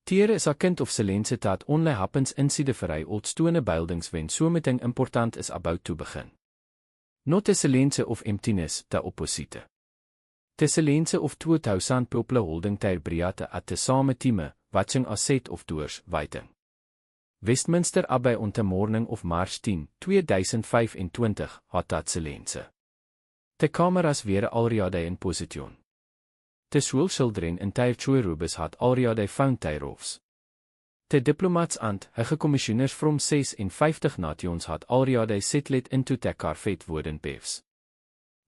Tiere is a kind of selense that only happens inside vir hy outstone buildings when something important is about to begin. Not a selense of emptiness, the opposite. The selense of 2000 people holding their breath at the same time, watching a set of doors waiting. Westminster Abbey on the morning of March 10, 2025 had dat selense. The cameras were already in position. The school children in their choirobes had already found their roofs. The diplomats and high commissioners from 56 nations had already settled into the carpet wooden paths.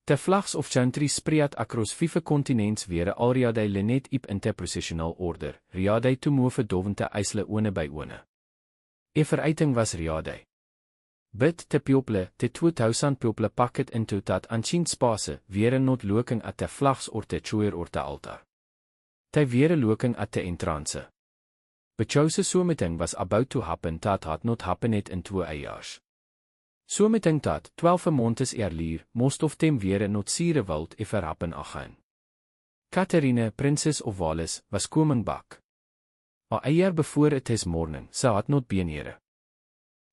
The flags of countries spread across 5 continents were already lined up in the processional order, ready to move dovente eisle one by one. A veruiting was ready. But the people, the 2000 people packed into that ancient space, were not looking at the flags or the choir or the altar. They were looking at the entrance. Because something was about to happen that had not happened in 2 years. Something that, 12 months earlier, most of them were not zeer wild ever happen again. Catherine, Princess of Wales, was coming back. A year before it is morning, she had not been here.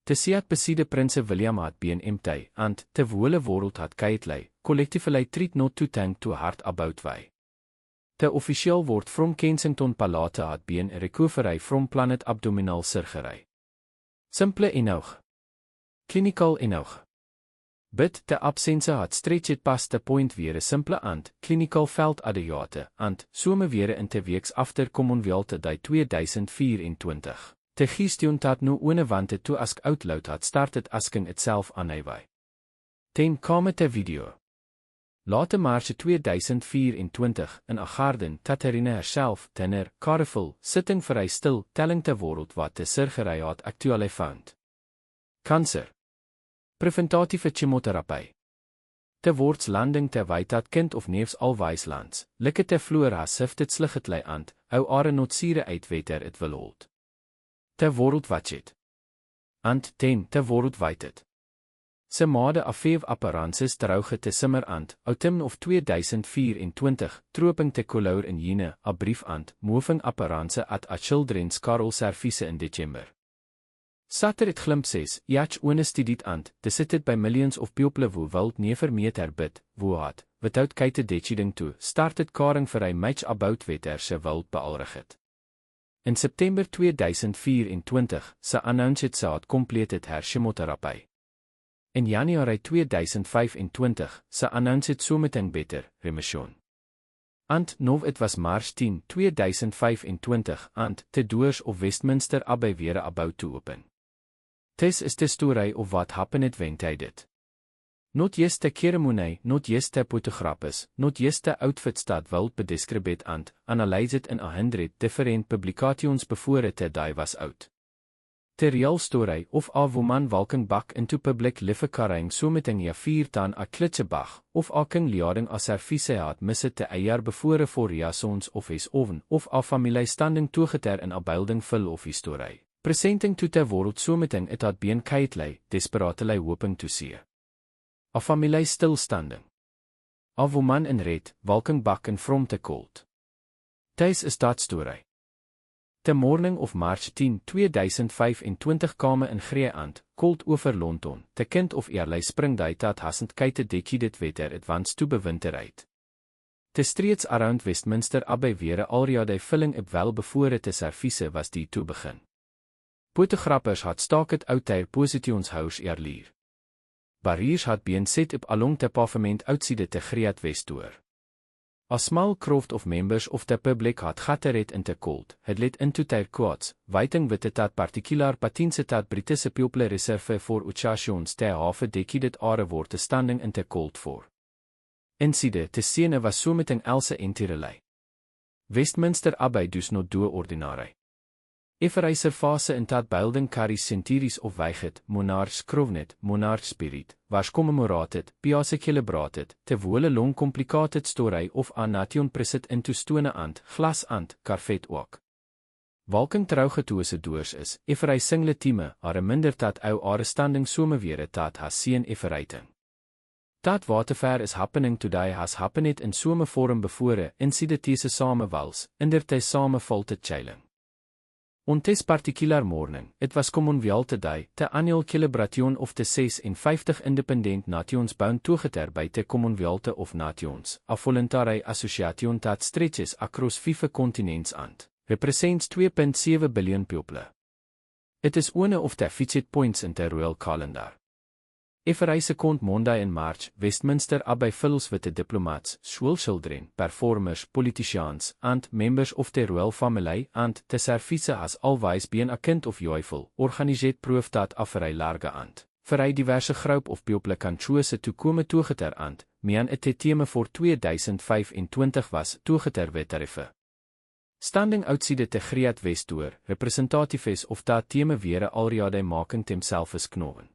The seat beside Prince William had been empty, and the whole world had quietly, collectively tried not to think too hard about why. The official word from Kensington Palace had been a recovery from planned abdominal surgery. Simple enough. Clinical enough. But the absence had stretched past the point where a simple and clinical felt adequate, and some were in the weeks after Commonwealth Day 2024. The gestion that no one wanted to ask out loud had started asking itself anyway. Then came the video. Later March 2024 in a garden, Catherine herself, tenor, careful, sitting very still, telling the world what the surgery had actually found. Cancer. Preventatieve chemotherapie. The words landing terwijl dat kind of neefs alwijs lands, likke te vloer asif dit sligetlei and, ou are not sire uit weter it will hold. The world watch it. And then the world wait it. Se made a 5 appearances trouge te simmer and, autumn of 2024, trooping te color in jene, a brief and, moving appearance at a children's carol service in December. Sater it glimpses, jach one studied and, decided by millions of people who wilt never meet her bid, who had, without kite deciding to, started caring for a much about weter se wilt bealrig het. In September 2024, se announced ze had completed her chemotherapie. In January 2025, se announced something better, remission. And now it was March 10, 2025, and the doors of Westminster Abbey were about to open. This is the story of what happened when they did. Not just the ceremony, not just the photographs, not just the outfits that wilt bedescribed and analyzed in 100 different publications before the day was out. The real story of a woman walking back into public life carrying something a 4 ton a klitsebag, of a king leading a service had missed the year before for reasons of his oven, of a family standing together in a building full of history, presenting to the world something it had been quietly, desperately hoping to see. A family still standing. A woman in red, walking back in from the cold. This is that story. The morning of March 10, 2025 kwam in grey and, cold over London, the kind of early spring day that hasn't quite decaded weather advanced to bewinterheid. The streets around Westminster Abbey were already filling up well before the service was due to begin. Photographers had staked out their positions hours earlier. Barriers had been set up along the pavement outside the Great West Door. A small crowd of members of the public had gathered in the cold, had led into their quads, waiting with that particular patinse that British people reserve for occasions te half a decade are word standing in the cold for. Inside the scene was something else entirely. Westminster Abbey does not do ordinary. Every surface in that building carries centuries of weighed, monarchs krooned, monarch spirit, was commemorated, piace celebrated, te wole long complicated story of a nation preset into stone and, glas and, carpet ook. Walking trouge toese doors is, every single time, are minder dat ou are standing somewhere that has seen everything. That whatever is happening today has happened in some form before, inside deze same wals, in der te same falte chilling. On this particular morning, it was Commonwealth Day, the annual celebration of the 56 independent nations bound together by the Commonwealth of Nations, a voluntary association that stretches across 5 continents and represents 2.7 billion people. It is one of the featured points in the royal calendar. Every second Monday in March, Westminster abbey fills with the diplomats, school children, performers, politicians, and members of the royal family, and the service has always been a kind of joyful, organiseerd proof dat affery large and vir diverse groep of people kan choose to come together and, mean het theme voor 2025 was together wetteriffe. Standing outside the Great West Door, representatives of that theme weer already making themselves known.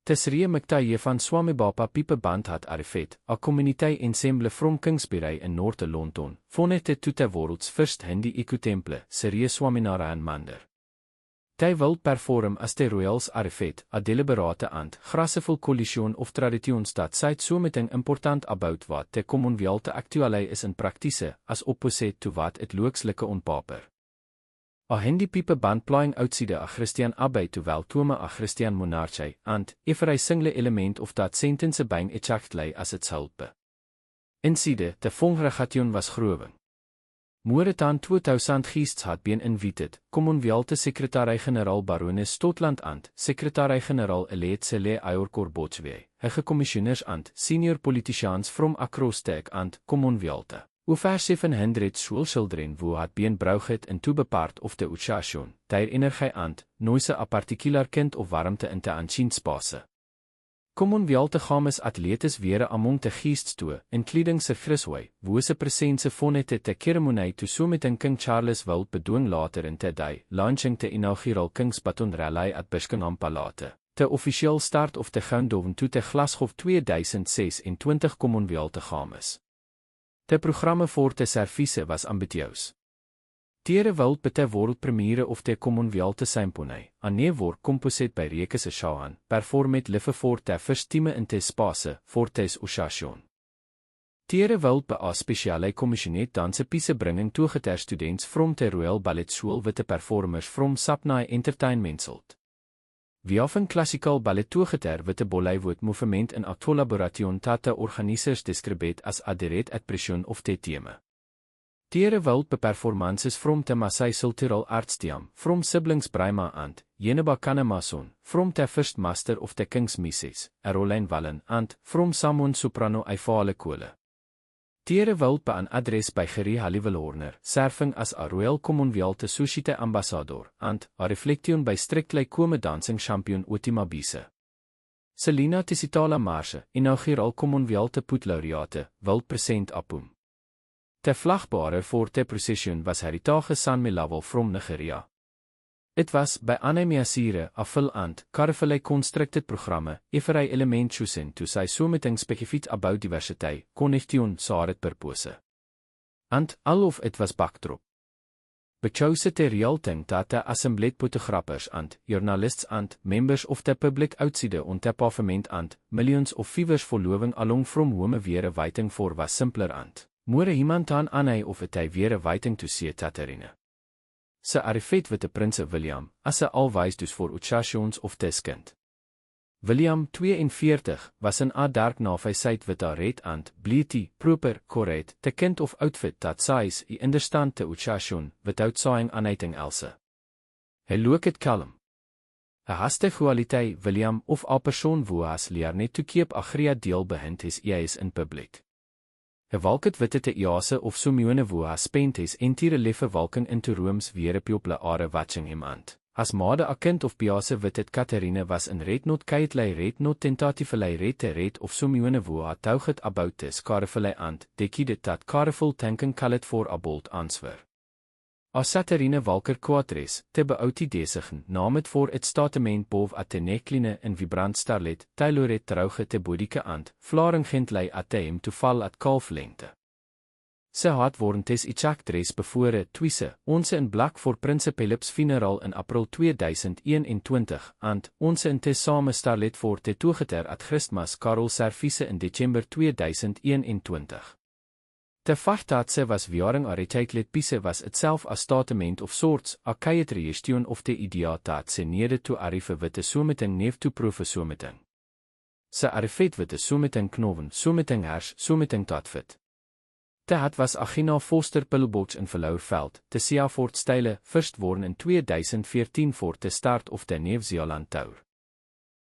Tesrie Mctaye van Swamibapa Pipe Band had arrived, a community ensemble from Kingsbury in North London, founded to the world's first Hindi eco-temple, Serie Swaminarayan Mandir. They will perform as the royals arrived, a deliberate and graceful collision of traditions that side something important about what the Commonwealth actually is in practice, as opposite to what it looks like on paper. A Hindi pipe band playing outside a Christian abbey to welcome a Christian monarchy, and every single element of that sentence being exactly as its help. Inside, the congregation was growing. More than 2000 guests had been invited, Commonwealth Secretary-Generaal Baroness Stotland and Secretary-Generaal Elite Sele Ayorkor Botswe, commissioners and senior politicians from across the and Commonwealth. Over 700 school children who had been brought into be part of the occasion, their energy and noise a particular kind of warmte in the ancient space. Commonwealth games atletes weer among the guests too, including Sir Chrisway, who se presence vonete the ceremony to something King Charles wil bedoen later in the day, launching the inaugural King's Baton Rally at Buckingham Palace, the official start of the countdown to the Glasgow 2026 Commonwealth games. De programme voor de service was ambitieus. Tiere wild bete wereldpremiere of de Commonwealth Symphony, a neerwoord composite by Rekese Shahan, performet live voor de first time in te space, voor tes occasion. Tiere wild be a speciale commissionet danse piece bringing toegeter students from the Royal Ballet School with the performers from Sapnai Entertainment Salt. We often classical ballet toegeter with the Bollywood movement in a collaboration that the organisers describe as a direct expression of the theme. Tiere wild be performances from the Masai Cultural Arts Team, from siblings Brahma and Yeneba Kanemason, from the first master of the King's Misses, Caroline Wallen, and from Samon Soprano Aifale Kole. Tiere wild be an address by Gerrie Halliwell-Horner, serving as a Royal Commonwealth Society ambassador, and a reflection by strictly come dancing champion Otima Bise. Selina Tisitala Marse, inaugural Commonwealth Put laureate, wild present apum. The vlagbearer for the procession was Heritage San Milawal from Nigeria. It was by Anemia Sire, a full and carefully constructed programme, every element chosen to say something specific about diversity, connection, saret purpose. And all of it was backdrop. Because the real thing that the assembled photographers and journalists and members of the public outside on the pavement and millions of viewers following along from home weer waiting for was simpler and more iemand aan anai of het hy weer waiting to see Tatarine. Se arrived with the Prince William, as se always dus voor occasions of this kind. William 42 was in a dark navysheid with a red and bleety, proper, correct, the kind of outfit that says he understand the occasion without saying anything else. Hy look it calm. A haste qualiteit William of a persoon who has leer net to keep a great deal behind his ears in public. Hy walk het witte te jase of Simeone who has spent his entire life walking into rooms weer people are watching him and. As made a kind of piase wit het Catherine was in red not keitlei red not tentatively red te red of Simeone who had touched about this carefully and decide that careful thinking call it for a bold answer. As Catherine Walker Quatres, te beauty desigen, naam het voor het statement boven at de nekline in vibrant starlet, tailoret trouge te bodike and, flaring gentlei at hem to val at kalflengte. Sy had warentes ichak dress bevore twise, onze in blak voor Prince Philips funeral in April 2021 and onze in te same starlet voor te toegeter at Christmas Carol service in December 2021. Te fachtatse was viaring a retiklet pise was itself a statement of sorts, a kayet reestion of te ideatat se nede to arife witte someting neef to profe someting. Se arifet witte someting knoven, someting hers, someting tatfit. Te had was Agina Foster Pillbox in Verlauerveld, te Seafort Style, first worden in 2014 voor te start of te Neef-Zeeland Tour.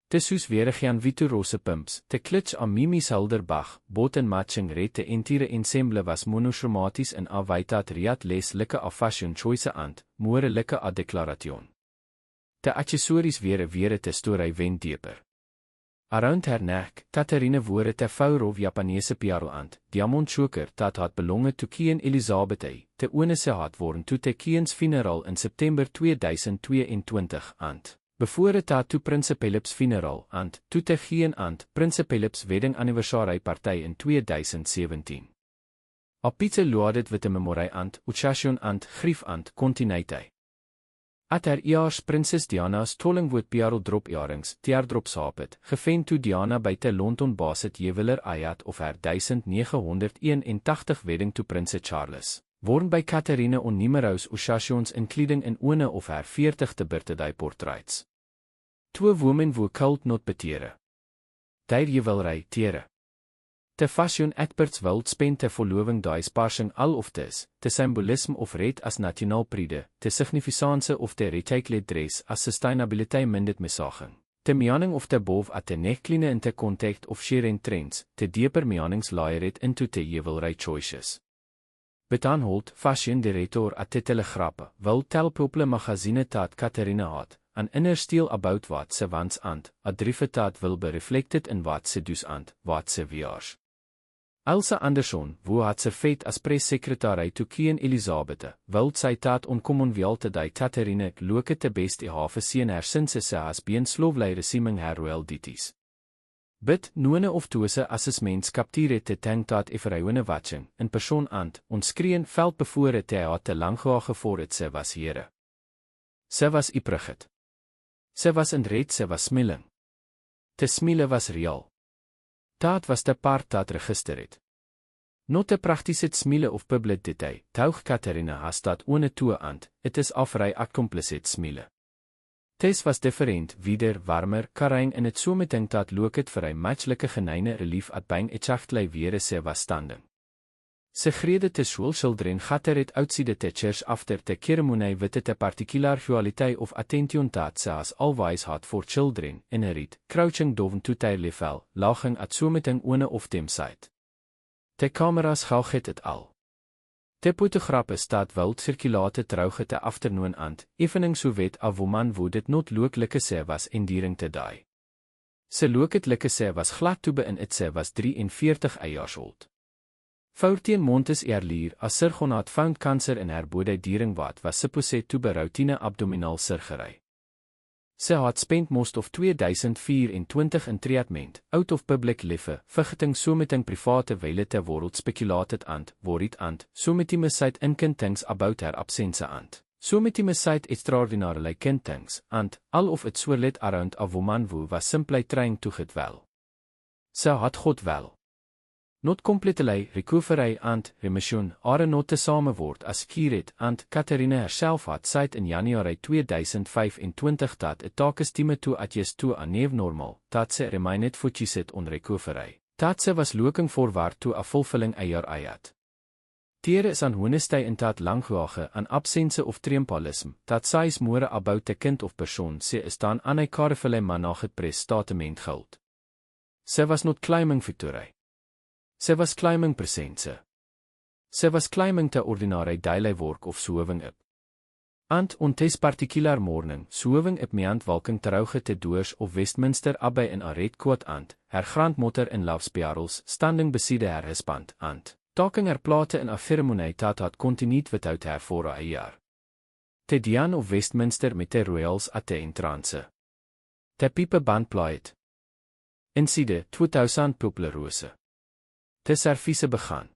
Te soos weeregaan Vito Rose Pimps, te klitsch aan Mimis Helderbach, bot en matching red te entiere ensemble was monochromaties in a weitat riat les like a fashion choice ant, moore like a declaration. Te accessories weere te story wen dieper. Around her neck, Katarina woorde te Faurov Japanese piaroant, diamond choker dat had belongen to Queen Elizabeth, te one se had worden to te Queen's funeral in September 2022 ant. Bevore dat to Prince Philips funeral ant, to te geen ant, Prince Philips wedding anniversary partij in 2017. A pizza loaded with a memory ant, uchashon ant, grief ant, continuiteit. At her ears Prinses Diana's Tollingwood Piarl drop earrings, teardrops hapet, gefend to Diana by te London Basit Jeweler Ayat of her 1981 wedding to Prince Charles, worn by Catharina on numerous occasions including in one of her 40th birthday portraits. Two women who cult not betere. Daar juwelry tere. Te fashion experts wild spend te verloving die sparsing al of te symbolism of red as nationaal pride, te significanse of te recycled dress as sustainability minded messaging, te meaning of te bof at te neckline in te contact of sharing trends, te dieper meanings layered into te juwelry choices. Betanhold, fashion director at te telegrappe, wil tel popular magazine taat Catharina had, an inner steel about wat se wants ant, a driefetaat will be reflected in wat se dus ant, wat se wears. Elsa Anderson, wo had se feit as pressecretary to Queen Elizabeth, wild sy taat on Commonwealth die Catharina loke te best have sien her sinse se has been slowly receiving her royal duties. Bid, none of tose assessments capture te tanktaat everyone watching, in persoon ant, onskreen veld bevore te had te lang voor het se was here. Se was iprigit. Se was in red se was smiling. Te smile was real. Taat was te part dat register het. Not te praktische smile of public detail, tuig Catharina has dat one toe ant, het is afrij accomplice smile. Tes was different, wieder, warmer, karijn en het so meting dat loket vir hy matchlike geneine relief at bang etjachtlei were se was standing. Se grede te school children gatter het outside te church after te ceremonie witte te particularitualiteit of attention dat se as always had for children, in a read, crouching doven to their level, laching at so meting one of them side. Te cameras gauw het al. Te fotograppe staat wild circulate trouge te afternoon ant, evening so wet a woman wo dit not looklike se was enduring te die. Se looklike se was glad toe in it se was 43 years old. 14 months earlier, a surgeon had found cancer in her body during wat was supposed to be routine abdominal surgery. Ze had spent most of 2024 in treatment, out of public life, vergifting someting private weile te world speculated ant, worried ant, sometime site inkind things about her absence ant, sometime site extraordinarily kind things, ant, all of it swirled around a woman who was simply trying to get well. Ze had God wel. Not completely recovery and remission are not te samenwoord as Kiret and Catharina herself had said in January 2025 dat het taakestime toe adjust to a new normal, dat ze remained focused on recovery, dat ze was looking forward to a fulfilling a year ayat. Tere is aan honestay in dat langwage an absence of triumphalism, dat sy is more about the kind of persoon se is dan aan een karvele man na het prestatement geld. Ze was not climbing victory. Ze was climbing presence. Ze was climbing te ordinary daily work of sowing up. Ant on tes particular morning, sowing up meant walking trouge te doors of Westminster Abbey in a red coat ant, her grandmotter in love spirals, standing beside her husband, ant, talking her plate in a ceremony that had continued without her for a year. Te Diane of Westminster met de royals at de entrance. Te piepe band plaat. Inside 2000 popular rose. Te servise begaan.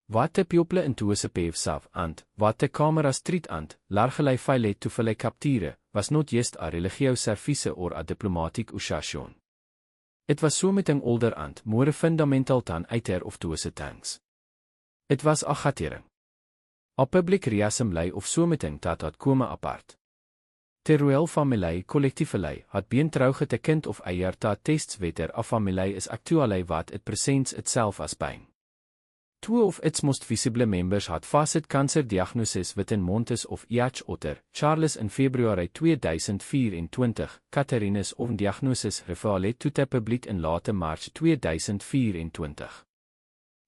Wat te piople in toese peefsaf ant, wat te camera street ant, largelei feilet toefelei capture, was not just a religieus servise or a diplomatic occasion. It was so meting older ant, more fundamental tan uit her of toese tanks. Het was agatering. A public reassembly of so meting dat had kome apart. De royal familie collectieflei had been trouwget 'n kind of eier dat tests wetter a familie is actually wat it presents itself as pijn. Two of its most visible members had facet cancer diagnosis within Montes of EH Otter, Charles in February 2024, Catherine's of diagnosis revealed to the public in late March 2024.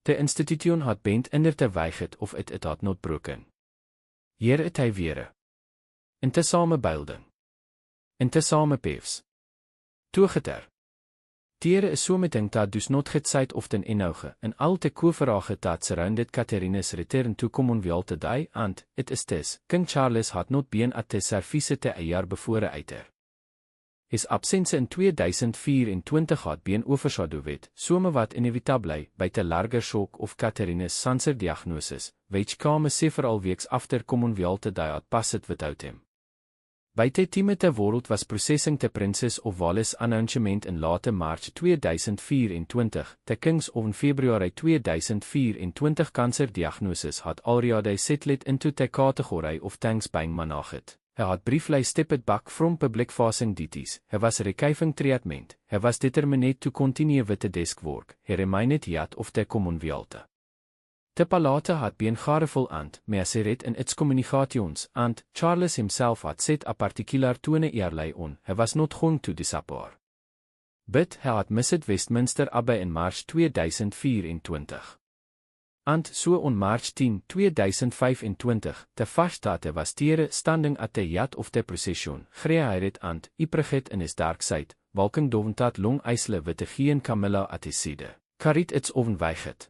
De institution had bent in te weigert of it had not broken. Hier het hy weer. In te samebeelding. In te samepefs. Toegeter. Tiere is so meting dat dus not get often inhouge, en al te koverage dat surrounded Catherine's return to Commonwealth today, and, it is this, King Charles had not been at the service te 'n jaar bevore uiter. His absence in 2024 had been overshadowed, some wat inevitably, by the larger shock of Catherine's cancer diagnosis, which came several weeks after Commonwealth today had passed without him. By the time the world was processing the Princess of Wales' announcement in late March 2024, the King's of February 2024 cancer diagnosis had already settled into the category of thanks being managed. He had briefly stepped back from public-facing duties, he was recovering treatment, he was determined to continue with the desk work, he remained yet of the Commonwealth. The Palate had been careful and, measured in its communications, and Charles himself had set a particular tone early on, he was not going to disappear. But he had missed Westminster Abbey in March 2024. And so on March 10, 2025, the fact that he was there standing at the head of the procession, gray-haired and yprig in his dark side, walking down that long aisle with the geen Camilla at his side, carried its own weighed.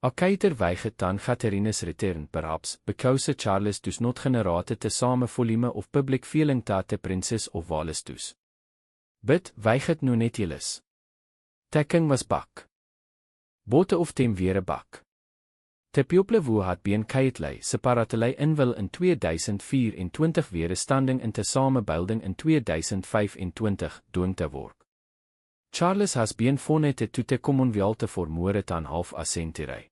A keiter weighed dan Catherine's return perhaps, because Charles does not generate the same volume of public feeling that the Princess of Wales does. But weighed no net jealous. The king was back. Bote of them weer back. The people who had been keitly separately inwil in 2024 weer standing in the same building in 2025 doing the work. Charles has been founded to the Commonwealth for more than half a century.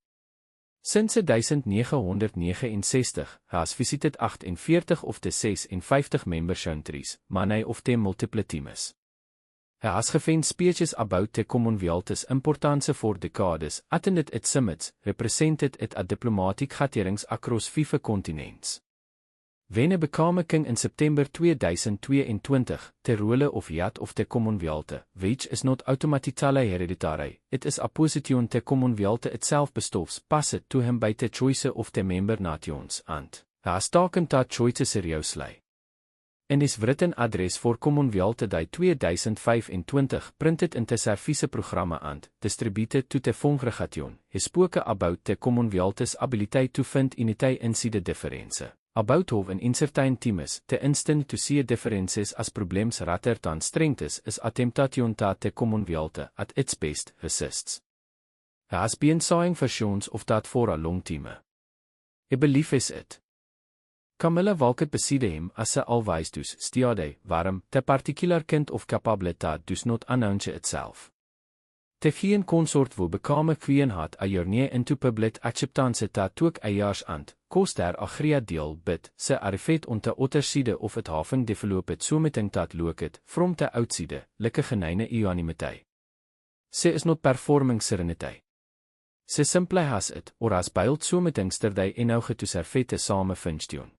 Since 1969, has visited 48 of the 56 member countries, many of them multiple times. He has given speeches about the Commonwealth's importance for decades, attended its summits, represented it at diplomatic gatherings across 5 continents. When he became king in September 2022, the role of head of the Commonwealth, which is not automatically hereditary, it is a position the Commonwealth itself bestows, passed to him by the choice of the member nations, and he has taken that choice seriously. In his written address for Commonwealth Day 2025, printed in the service programme and distributed to the congregation, he spoke about the Commonwealth's ability to find unity inside the difference. About how in certain times, the instinct to see differences as problems rather than strengths is a temptation that the Commonwealth, at its best, resists. He has been saying versions of that for a long time. I believe is it. Camilla walked beside him as ze always does, stiade, waarom, the particular kind of capability does not announce itself. The geen consort wo bekame queen had a journey into public acceptance dat ook eiers and, kost daar a great deel bid, se arrivet on the other side of het having developed so meting dat look it, from the outside, like geneine unanimity. Se is not performing serenity. Se simply has it, or has built so meting sterde enouge to servette same function.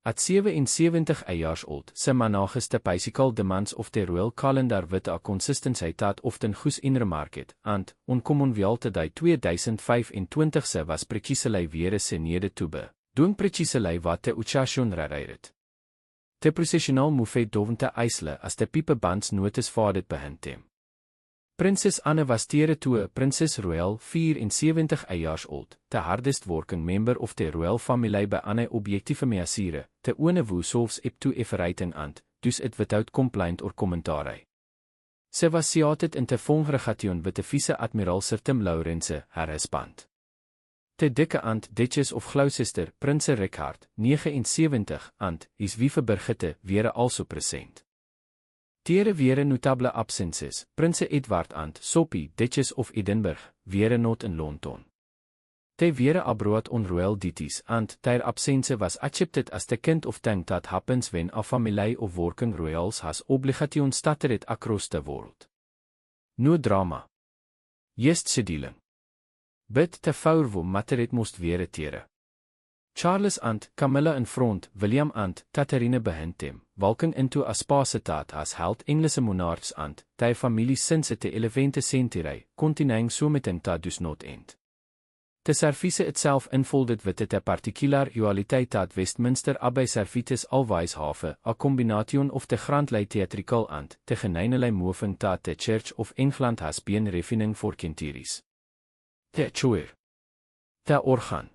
At 77 years old, se manages the bicycle demands of the royal calendar with a consistency that often goes in remarked, and, on Commonwealth Day 2025 se was precisely weer se nede toebe, doen precisely wat de occasion rereiret. The processional move dovente eisle as the pipe bands notice vadet behint hem. Princess Anne was tere toe Princess Royal 74 years old, the hardest working member of the royal family by Anne objectieve measure, te one wo solfs ep to everything and, dus it without complaint or commentary. Se was seated in the congregation with the vice-admiral Sir Tim Lawrence, her husband. The dikke and Duchess of Gloucester, Prince Richard, 79, and, his wife Birgitte, were also present. Tere were notable absences, Prince Edward and Sophie, Duchess of Edinburgh, were not in London. Te vere abroad on royal duties and ter absence was accepted as the kind of thing that happens when a family of working royals has obligation started across the world. No drama. Just scheduling. Bid te four matter it most weer tere. Charles and Camilla in front, William and Catherine behind them, walking into a spacetat as held Engelse monarchs and their families since the 11th century, continuing so meting that does not end. The service itself unfolded with the particular dualiteit that Westminster Abbey services always have, a combination of the grandly theatrical and the geneinelei moving that the Church of England has been refining for centuries. The choir. The organ.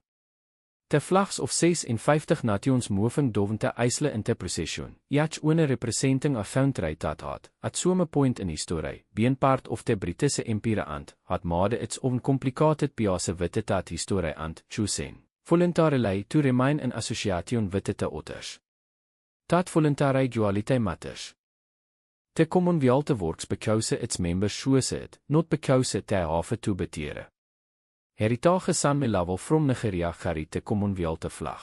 The flags of 56 nations moving down the isle in the procession, each one representing a foundry that had, at some point in history, been part of the British Empire and had made its own complicated piece with that history and choosing voluntarily to remain in association with the others. That voluntary duality matters. The Commonwealth works because its members choose it, not because they have to betere. Heritage Sanmelawel from Nigeria carried the Commonwealth flag.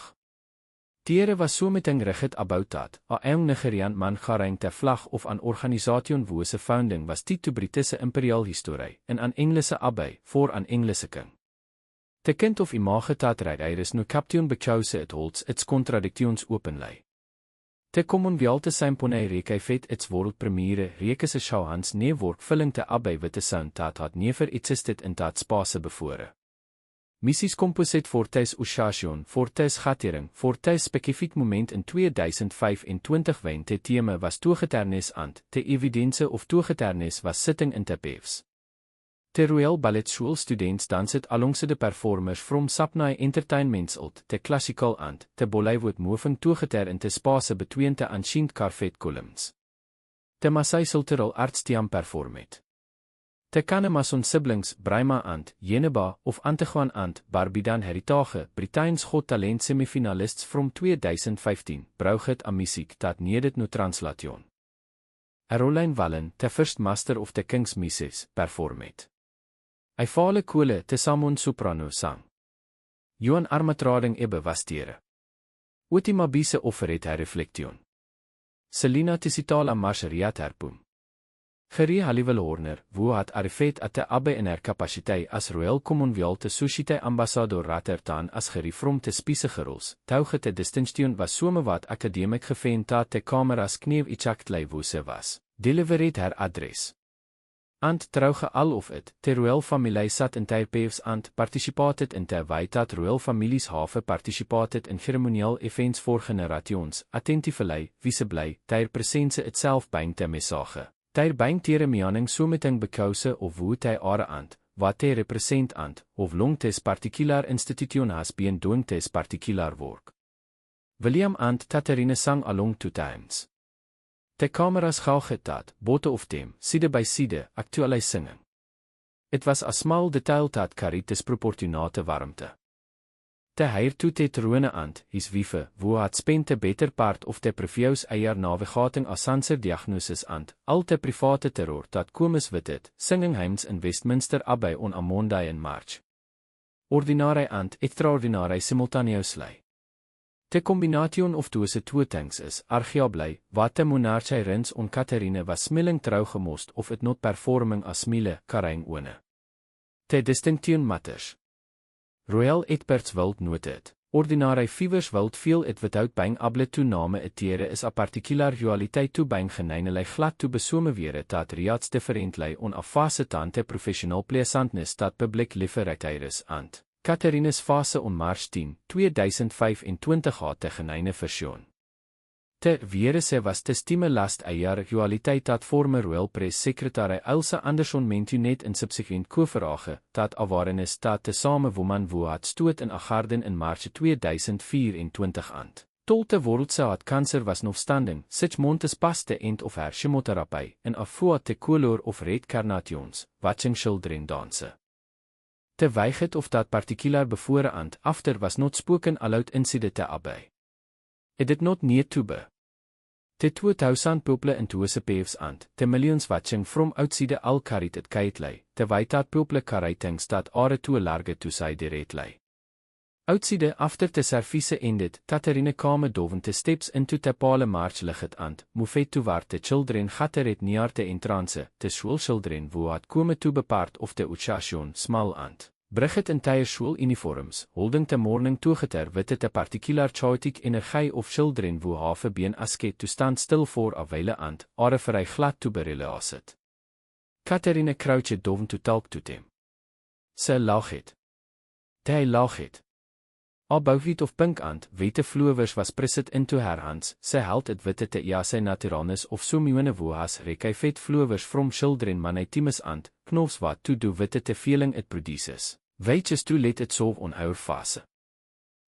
There was so meting rigid about that, a young Nigerian man carrying the flag of an organization whose founding was tied to British imperial history, in an English abbey, for an English king. The kind of image that is no captain because it holds its contradictions openly. The Commonwealth Symphony reekheid its world premiere reekse showhands nee work filling the abbey with the sound that had never existed in that space before. Missies composite voor thuis Ossation, voor thuis Gatering, voor thuis specifiek moment in 2025 wijn te thema was toegeternis aan, te evidence of toegeternis was sitting in the peves. The Royal Ballet School students danced alongside the performers from Sapnai Entertainments Old, the classical and the Bollywood moving toegeter in the space between the ancient carpet columns. The Maasai Cultural Arts Team performed. The Kanemason siblings, Brahma and Yeneba of Antigone and Barbidan Heritage, Britain's Got Talent semifinalists from 2015, braucht a music that needed no translation. Caroline Wallen, the first master of the King's Misses, performed. I fale kole te samon soprano sang. Johan armatrading ebbe was tere. Ultima bise offeret her reflection. Selina tisitala marcheriat herpoem. Gerrie Halliwell Horner, wo had arrivet at the abbey in her capaciteit as Royal Commonwealth Society Ambassador Rotterdam as Gerrie from te spiesige rols, touge te distinction was somewhat academic gefeind dat te cameras kneef exactly wo se was, delivered her address. And trouge all of it, the Royal Family sat in their peves and participated in the way that Royal Families have participated in ceremonial events for generations, attentively, visibly, their presence itself being the message. Their being tere meaning so meting because of who they are and what they represent and of long this particular institution has been doing this particular work. William and Catherine sang along 2 times. The cameras gauged that, both of them, side by side, actually singing. It was a small detail that carried disproportionate warmte. The heir to the trone and his wife, who had spent the better part of the previous year navigating a cancer diagnosis and all the private terror that comes with it, singing hymns in Westminster Abbey on a Monday in March. Ordinary and extraordinary simultaneously. The combination of those two things is arguably what the monarchy rins on Catherine was smelling trouwgemost of it not performing a smile carrying one. The distinction matters. Royal Edwards wilt noted, ordinary fevers wilt feel it without being able to name it tere is a particular dualiteit to being geneinelei glad to besome were dat reeds differently on a fase tante professional pleasantness dat public lieferigheid is and Catherine's fase on March 10, 2025 had de geneine version. Te were se was te stime last jaar dualiteit dat former Royal Press Secretary Elsa Anderson mentu net in subsequent koverage, dat awareness dat te same woman wo had stoot in a garden in March 2024 and. Tolte worldse had cancer was notwithstanding, 6 months past the end of her chemotherapy, in a foa te color of red carnations, watching children dance. Te weighed of that particular before and after was not spoken aloud inside the abbey. It did not need to be. The 2000 people in those peves and the millions watching from outside all carried it quietly, the way that people carry things that are too large to say directly. Outside after te service ended, Katerine kame dovente steps into te pale march ligget ant, mufet toewart te children gatter het near te entrance, te school children wo had kome toe bepaard of te uchation smal ant. Brigit entire school uniforms, holding te morning toegeter witte te particular chaotic energie of children wo have been asket to stand still for a weile ant, are vir hy glad toe berelaas het. Katerine crouched doven to talk to them. Sy lag het. Te hy lag het. A bouwwiet of pink ant, witte flowers was presit into her hands, sy held het witte te ja sy naturalness of so mione wo has rekei vet flowers from children manitimus ant, knofs wat to do witte te feeling it produces. Weitjes to let it solve on our fase.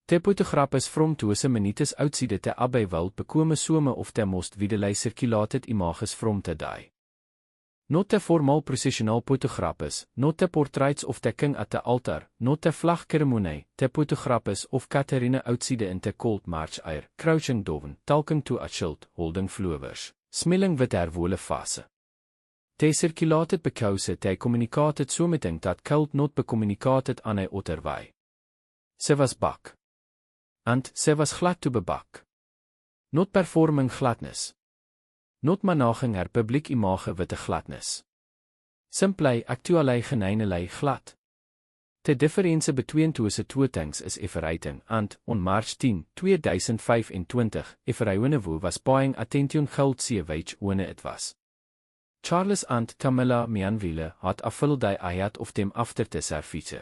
Te potograppes from toese minites outside te abbey wild bekome some of te most widelei circulated images from te die. Not te formal processional potograppes, not te portraits of te king at the altar, not te vlagceremonie, te potograppes of Katerine outside in te cold march air, crouching doven, talking to a child, holding flowers, smelling with her wole fase. Te circulated because te communicated so meting dat cult not becommunicated aan hy otterwei. Sy was bak. And sy was glad to bebak. Not performing gladness. Not managing her publiek image with a gladness. Simply actually geneinelei glad. The difference between tussen twee things is everything, and on March 10, 2025, everyone was paying attention geld seewage when it was. Charles and Camilla Mianwille had a full day ahead of them after the service.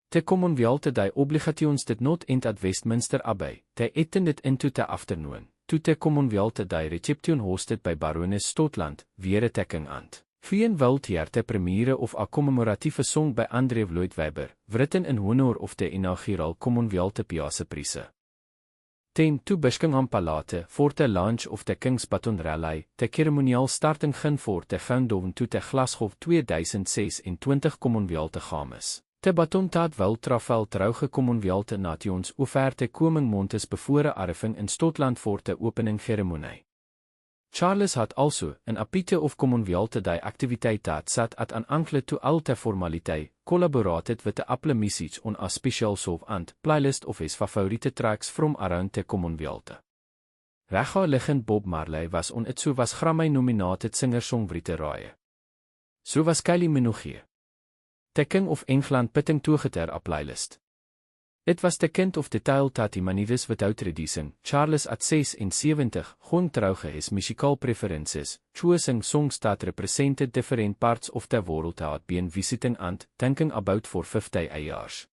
The Commonwealth die obligations did not end at Westminster Abbey, they attended into the afternoon. Toe te Commonwealth die reception hosted by Baroness Stotland, weer tekking ant. Geen wild hier te premiere of a commemoratieve song by Andrew Lloyd Webber, written in honor of the inaugural Commonwealth Piazza Prise. Ten toe Buckingham Palate, for the launch of the King's Baton Rally, the ceremonial starting gin for the Goundoven toe te Glasgow 2026 Commonwealth games. Te baton taat wel trafel trouge Commonwealth nations offerte koming montes bevore arving in Stotland voor de opening ceremonie. Charles had also, in apite of Commonwealth die activiteit dat sat at an ankle to al te formaliteit, collaborated with the Apple message on a special song and playlist of his favorite tracks from around the Commonwealth. Rega liggend Bob Marley was on it so was Grammy nominated singer-songwriter raie. So was Kylie Minogue. The King of England pitting toegeter a playlist. It was the kind of the tale that he manifests without reducing. Charles at 76, gewoon trouge his musical preferences, choosing songs that represented different parts of the world had been visiting and thinking about for 50 years.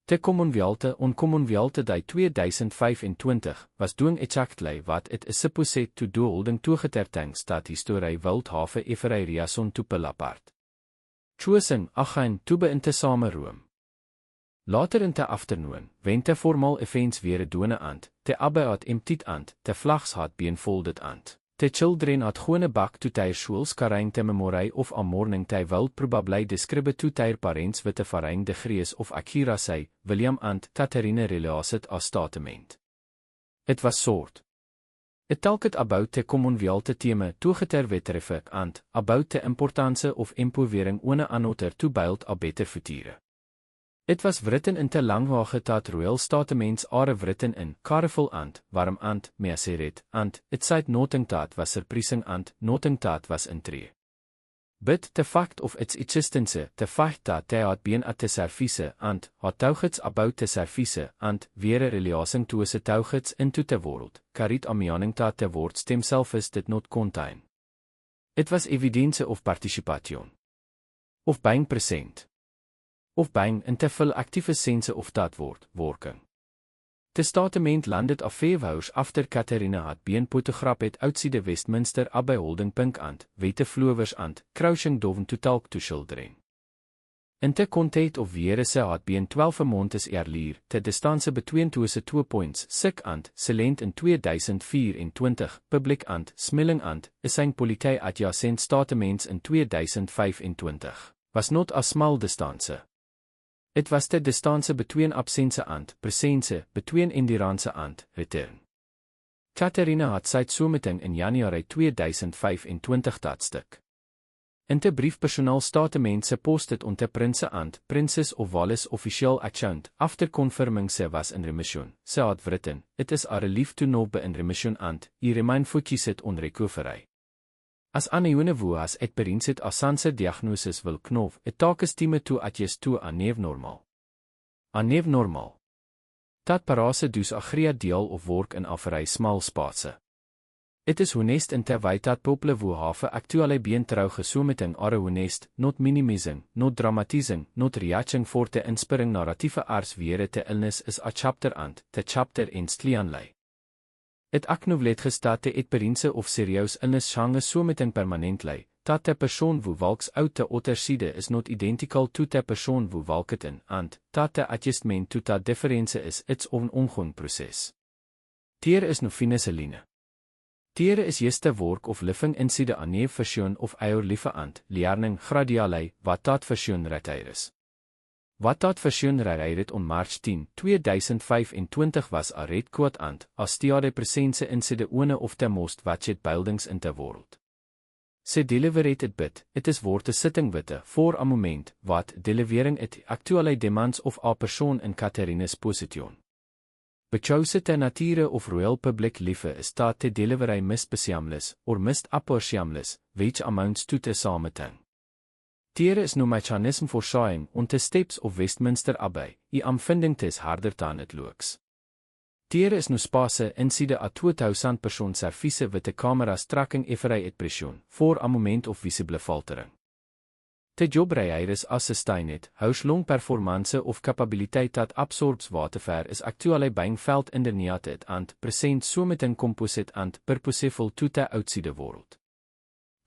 The Commonwealth on Commonwealth die 2025 was doing exactly what it is supposed to do, holding toegeter things that history wilt have every reason to pull apart. Choosing, again, to be in te same room. Later in the afternoon, when the formal events weer doene ant, the abbey had emptied ant, the flags had been folded ant. The children had gewone bak to their schools carrying the memory of a morning they will probably describe to their parents with the varying degrees of accuracy, William and Katerine related as statement. It was sort. It talked about the Commonwealth theme toegeter wetreffe and about the importance of empowering one another to build a better future. It was written in te langwage dat royal statements are written in careful and warm and measured and it said nothing that was surprising and nothing that was intrigue. But the fact of its existence, the fact that they had been at the service and had toughets about the service and weer relation to se toughets into the world, carried a meaning that the words themselves did not contain. It was evidence of participation. Of being present. Of being in the full active sense of that word, working. The statement landed a few hours after Katerine had been photographed outside Westminster Abbey holding pink and witte flowers and crouching doven to talk to children. In the context of where ze had been 12 months earlier, the distance between tussen 2 points, sick and silent in 2024, public and smelling and, is zijn politie adjacent statements in 2025, was not a small distance. It was the distance between absence and presence, between endurance and return. Katerine had sy someting in January 2025 dat stuk. In te briefpersonaal statement se post it on te prinse and, princess of Wales official account, after confirming se was in remission, se had written, it is a relief to know be in remission and, I remain focused on recovery. As Anne wo as het berinset as sanse diagnosis wil knof, het takes time toe atjes toe aan neef normaal. Aan neef normaal. Dat parase dus a grea deel of work in aferij smal spaatse. Het is honest in te weit dat pople wo have actuele been trouw gesometing are honest, not minimizing, not dramatizing, not reaching for te inspiring narratieve ars were te illness is a chapter and, te chapter en stlianlei. Het acknowlet gestat te et berinse of serieus illness change someting permanent lei, dat te persoon wo walks out te otterside is not identical to te persoon wo walk het in, and, dat te adjustment to dat difference is its of een ongoing proces. Tiere is no fineseline. Tiere is jeste work of living inside a neef versioen of eier liefe and, leerning gradialei, wat dat versioen retire is. Wat dat versioen retire on March 10, 2025 was a red quote and, as tiare presense inside one of the most watched buildings in the world. Se deliverated bid, it is woord te sitting witte, voor a moment, wat delivering it actuele demands of a persoon in Catharines position. Bechouse te nature of royal public liefe is dat te delivery misbesiamlis, or mist apportiamlis, which amounts to te sameting. Tiere is no mechanism for showing on the steps of Westminster Abbey, I aanvinding tes harder dan het looks. Tiere is no spase inside a 2000 persoon service witte cameras tracking every expression, voor a moment of visible faltering. Te jobreiris as sustained, hous long performance of capabiliteit dat absorbs waterver is actuele beinveld inderniated and, present someting composite and, purposeful to the outside world.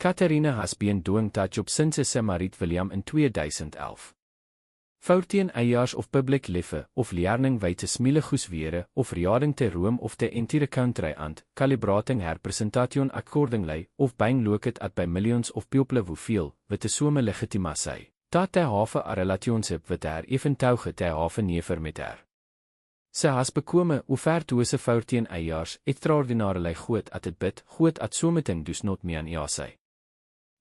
Catharine has been doing that job since se mariet William in 2011. 14 eiers of public liefe, of leerning wyte smiele goeswere, of verjaring te Rome of te entire country and, calibrating her presentation accordingly, of being located at by millions of people hoeveel, witte some legitimatie, dat te have a relationship with her even touge te have never met her. Se has bekome, hoe ver toe se 14 eiers, extraordinarily goed at het bid, goed at someting dus not meer aan jasei.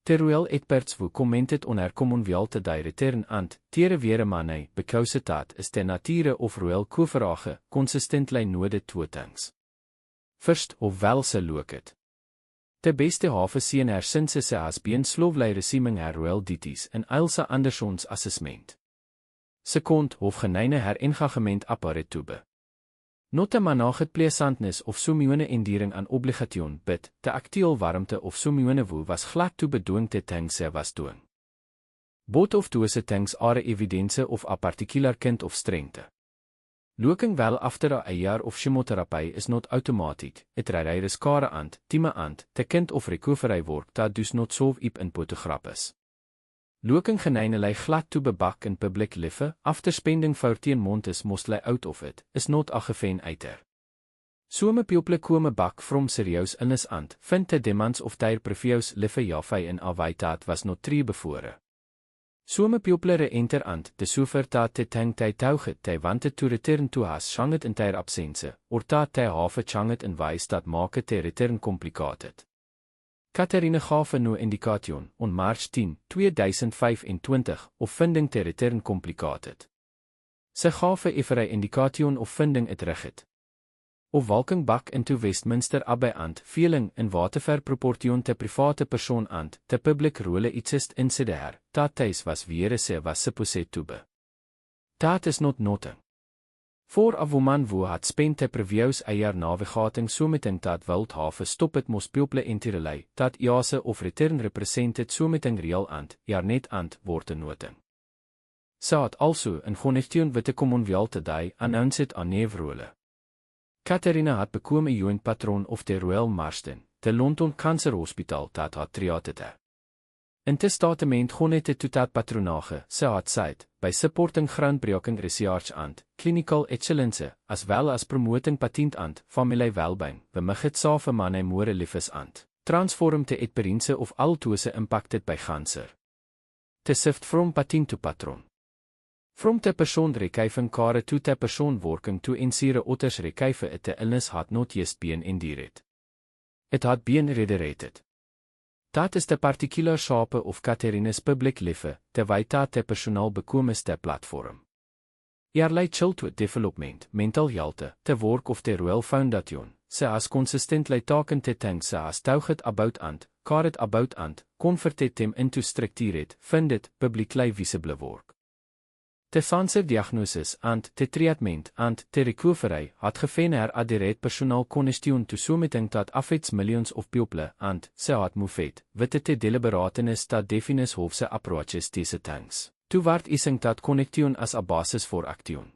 The royal experts who commented on her Commonwealth die return and, tere were manei, because that is the nature of royal koverage, consistently noted two things. First, of wel se loket. De beste have sien her since se has been slowly receiving her royal duties in Ilse Anderson's assessment. Second, of geneine her engagement apparaat toebe. Not te managed pleasantness of somione endiering aan obligation bid, te actueel warmte of somione woe was glad toe bedoing te things se was doen. Both of those things are evidence of a particular kind of strength. Looking well after a year of chemotherapy is not automatic, it rare skare and, time and, te kind of recovery work dat dus not so ip in potograp is. Looking geneinelei glad toe bebak in public liefe, after spending 14 months mostly out of it, is not a gefeen eiter. Some people kome bak from serieus illness and, vind the demands of their previous liefe jafai in awaitat was not tree before. Some people re-enter and, de sover dat te tang te tauget te wanted to return to has changet in their absence, or dat te have changet in wise dat make te return complicated. Catharine gaf no indication, on March 10, 2025, of vinding te return complicated. Sy gaf every indication of vinding it rigid. Of walking back into Westminster Abbey and, feeling in waterver proportion te private persoon and, te public role ietsist inside her, dat thuis was weer se was supposed to be. Dat is not nothing. For a woman who had spent the previous year navigating someting that wild have stop it most people entirely, that jase of return represented someting real and, net and, worden noting. Sy had also in connection with the Commonwealth die announced a neefrole. Catharine had become a joint patron of the Royal Marsden, the London Cancer Hospital that had treated her. In testament connected to that patronage, sy had said, by supporting groundbreaking research and clinical excellence, as well as promoting patent and family well-being, bemig het save manne more liefes and transform te experience of all those impacted by cancer. Te shift from patent to patron. From te persoon rekijven kare to te persoon working to ensure otters rekijven it te illness had not just been endured. It had been reiterated. Dat is de particular sape of Catharines public leffe, terwyl dat te personaal bekomes te platform. Eerlei childhood development, mental health, te work of te Royal Foundation, se as consistently taken te think se as touget about ant, caret about ant, converted them into structured, funded, publicly visible work. Te cancer diagnosis ant, te treatment ant, te recovery, had gefen adderate personal congestion to someting dat affects millions of people ant, se had moefet, witte te deliberatenis dat definis hofse approaches deze things. Toe word ising dat connection as a basis voor action.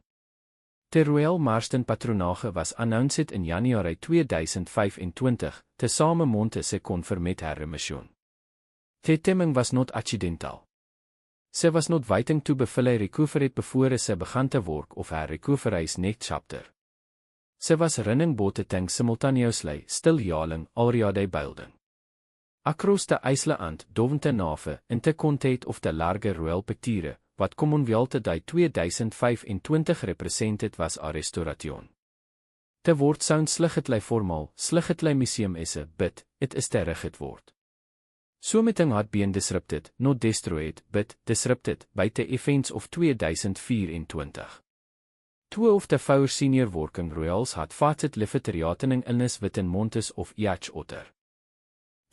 De Royal Marsden Patronage was announced in Januarie 2025, te same monte se confirmed her remission. The timing was not accidental. Ze was not waiting to befill recovered before ze began te work of her recovery's next chapter. Ze was running both things simultaneously, still jaling, already building. Across the Island, dovente nave, in te content of the large royal picture, wat Commonwealth die 2025 represented was a restauration. Te woord sound slightly formal, slightly museum is a bit, it is terug het woord. Someting had been disrupted, not destroyed, but disrupted, by the events of 2024. Two of the four senior working royals had facet lefeteriatening illness within months of each other.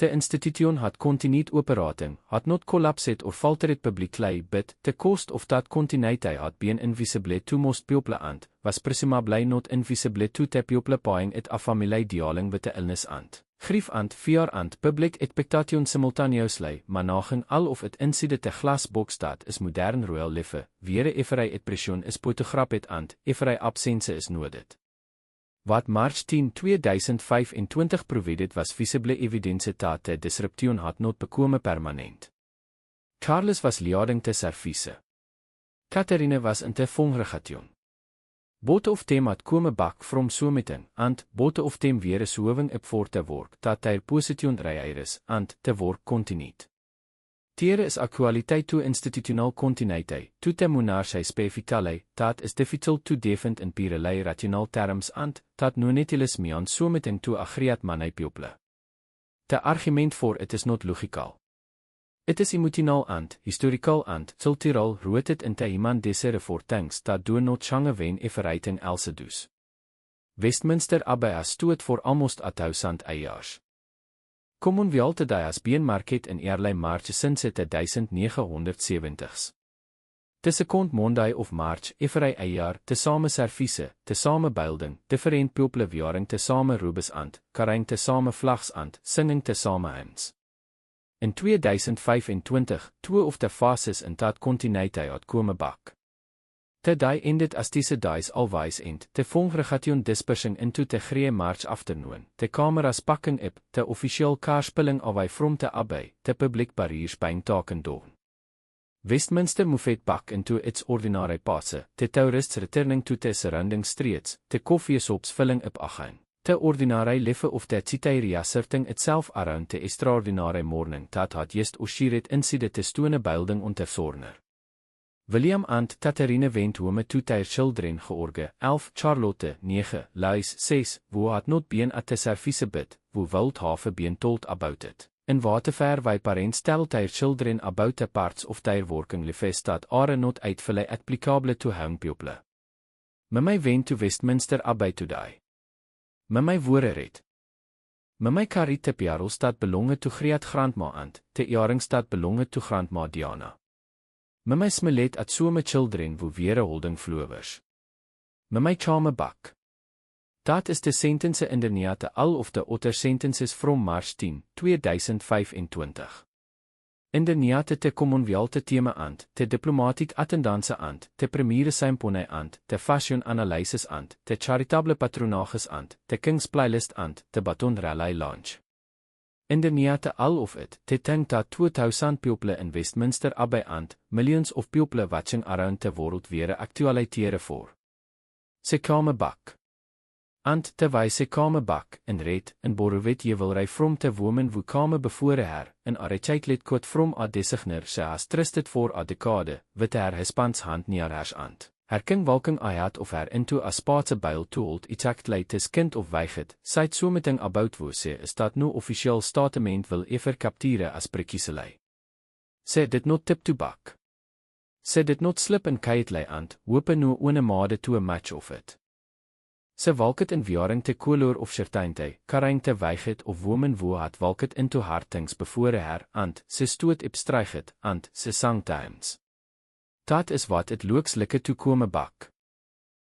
The institution had continued operating, had not collapsed or faltered publicly, but the cost of that continuity had been invisible to most people and was presumably not invisible to the people paying it a family dealing with the illness and grief and fear and public expectation simultaneously, maar naging al of het inside te glasbox dat is modern royal leffe, weer every expression is fotograaf het and every absence is noted. Wat March 10, 2025 provided was visible evidence dat de disruption had not bekome permanent. Charles was leading te service. Catharine was in te congregation. Both of them had come back from something, and both of them weer is hoving up for te work dat their position is, and te work continued. There is a quality to institutional continuity, to the monarchy specifically, that is difficult to defend in purely rational terms and, that no netilis mean something to a great many people. The argument for it is not logical. It is emotional and, historical and, cultural rooted in the human desire for things that do not change when everything else does. Westminster Abbey has stood for almost 1,000 years. Commonwealth die has been market in early March since the 1970s. The second Monday of March every year, te same service, te same building, different people wearing te same robes and, carrying te same flags and, singing te same hymns. In 2025, two of the phases in that continuity had come back. The day ended as these days always end, the congregation dispersing into the grey March afternoon, the cameras packing up, the official car spilling away from the abbey, the public barriers being taken down. Westminster moved back into its ordinary paths, the tourists returning to the surrounding streets, the coffee shops filling up again. The ordinary life of the city reasserting itself around the extraordinary morning that had just ushered inside the stone building on the corner. William and Catharine went home to their children George, 11, Charlotte, 9, Louis, 6, who had not been at the service but, who would have been told about it. In whatever way parents tell their children about the parts of their working life that are not uitvully applicable to young people. Mummy went to Westminster Abbey today. Mummy woorde red. Mummy carried the parels that belonged to great grandma and the earrings that belonged to grandma Diana. Mummy smilet at some children who were holding flowers. Mummy chame back. That is the sentence underneath all of the other sentences from March 10, 2025. Underneath the Commonwealth thema and, the diplomatic attendance and, the premier symphony and, the fashion analysis and, the charitable patronages and, the King's playlist and, the Baton Rally launch. Underneath all of it, they think that 2,000 people in Westminster Abbey and millions of people watching around the world weer actualiteren voor. Ze komen back. And terwijl ze komen back, in red, in borrowed jewelry from the woman who came before her, in a recycled coat from a designer she has trusted for a decade, with her husband's hand near her hand. Herking walking ayat of her into a spaatse byl told exactly tis kind of weiget, seit something about wo se is dat no officieel statement wil ever capture as prekieselei. Sê dit not tip to back. Sê dit not slip in keitlei ant, hope no one made to a match of it. Sê walket in viaring te kolor of sertuinte, karring te weiget of woman wo hat walket into hartings before her, ant, sê stoot ip stryget, ant, sê sang times. Dat is wat het looks like to kome bak.